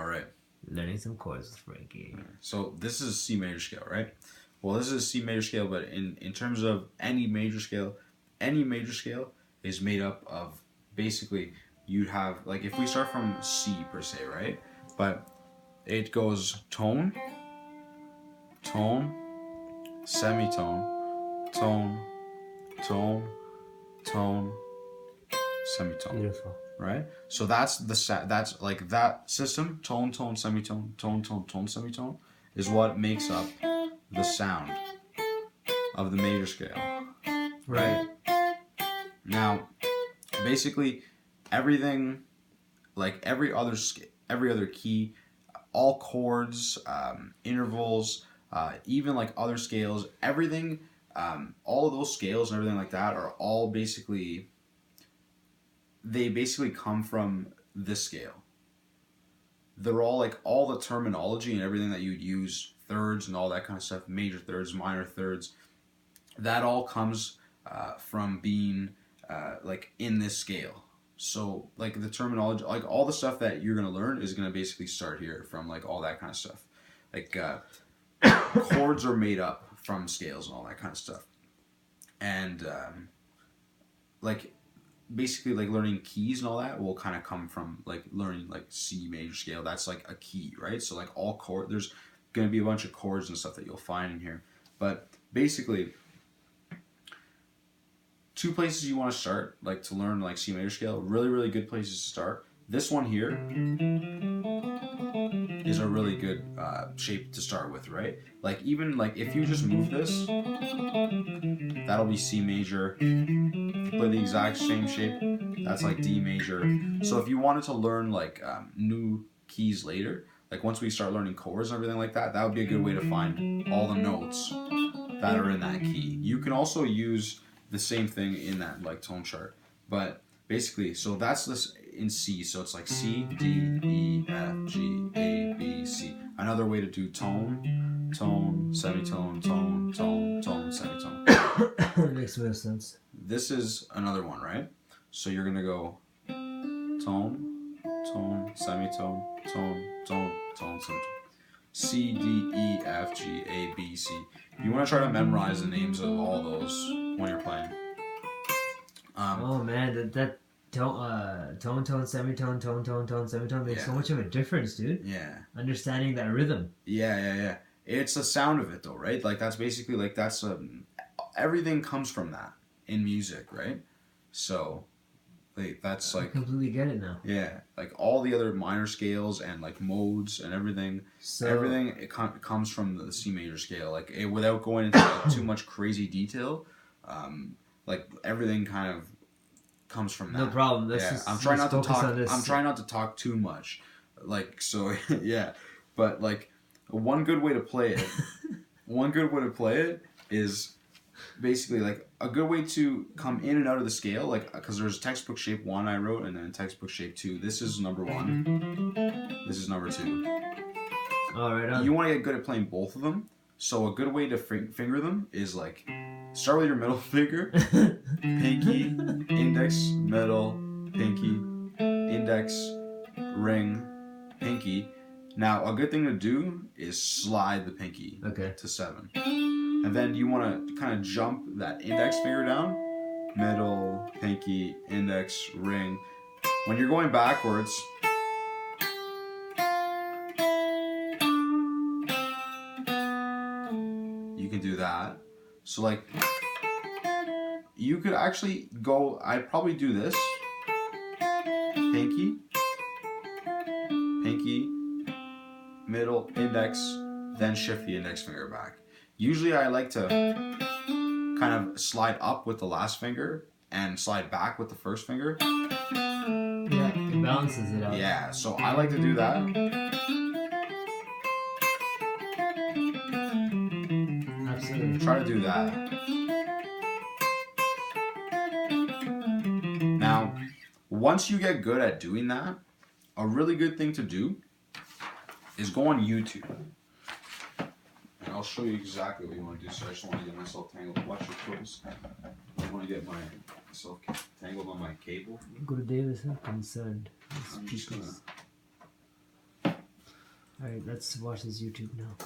All right. Learning some chords with Frankie. So this is a C major scale, right? Well, this is a C major scale, but in terms of any major scale is made up of basically you'd have, like, if we start from C per se, right? But it goes tone, tone, semitone, tone, tone, tone, semitone. Beautiful. Right? So that's that's like that system, tone, tone, semitone, tone, tone, tone, semitone, is what makes up the sound of the major scale. Right? Now, basically everything, like every other key, all chords, intervals, even like other scales, everything, all of those scales and everything like that are all basically, they basically come from this scale. They're all like, all the terminology and everything that you'd use, thirds and all that kind of stuff, major thirds, minor thirds, that all comes from being like in this scale. So like the terminology, like all the stuff that you're gonna learn is gonna basically start here from like all that kind of stuff. Like chords are made up from scales and all that kind of stuff. And like basically like learning keys and all that will kind of come from like learning like C major scale. That's like a key, right? So like all chord, there's gonna be a bunch of chords and stuff that you'll find in here. But basically, two places you want to start, like to learn like C major scale, really, really good places to start. This one here is a really good shape to start with, right? Like even like if you just move this, that'll be C major. Play the exact same shape, that's like D major. So if you wanted to learn like new keys later, like once we start learning chords and everything like that, that would be a good way to find all the notes that are in that key. You can also use the same thing in that like tone chart, but basically, so that's this in C. So it's like C, D, E, F, G, A, B, C. Another way to do tone, tone, semitone, tone, tone, tone, semitone. Makes no sense. This is another one, right? So you're gonna go tone, tone, semitone, tone, tone, tone, semitone. C, D, E, F, G, A, B, C. You want to try to memorize the names of all those when you're playing. Oh man, that tone, semitone, tone, semitone makes so much of a difference, dude. Yeah. Understanding that rhythm. Yeah. It's the sound of it though, right? Like that's basically like that's everything comes from that in music, right? So like that's like I completely get it now. Yeah, like all the other minor scales and like modes and everything. So, everything it comes from the C major scale. Like without going into like, too much crazy detail, like everything kind of comes from that. No problem. I'm trying not to talk. I'm trying not to talk too much. Like so, yeah. But like one good way to play it is basically like a good way to come in and out of the scale, like because there's textbook shape 1 I wrote and then textbook shape 2. This is number 1. This is number 2. All right. You want to get good at playing both of them. So a good way to finger them is like start with your middle finger, pinky, index, middle, pinky, index, ring, pinky. Now a good thing to do is slide the pinky to 7. And then you want to kind of jump that index finger down, middle, pinky, index, ring. When you're going backwards, you can do that. So like, you could actually go, I'd probably do this, pinky, middle, index, then shift the index finger back. Usually I like to kind of slide up with the last finger and slide back with the first finger. Yeah, it balances it out. Yeah, so I like to do that. Absolutely. Try to do that. Now, once you get good at doing that, a really good thing to do is go on YouTube. And I'll show you exactly what you want to do. So I just want to get myself tangled. Watch your toes. I want to get myself tangled on my cable. Gurudev is concerned. I'm just gonna Alright, let's watch this YouTube now.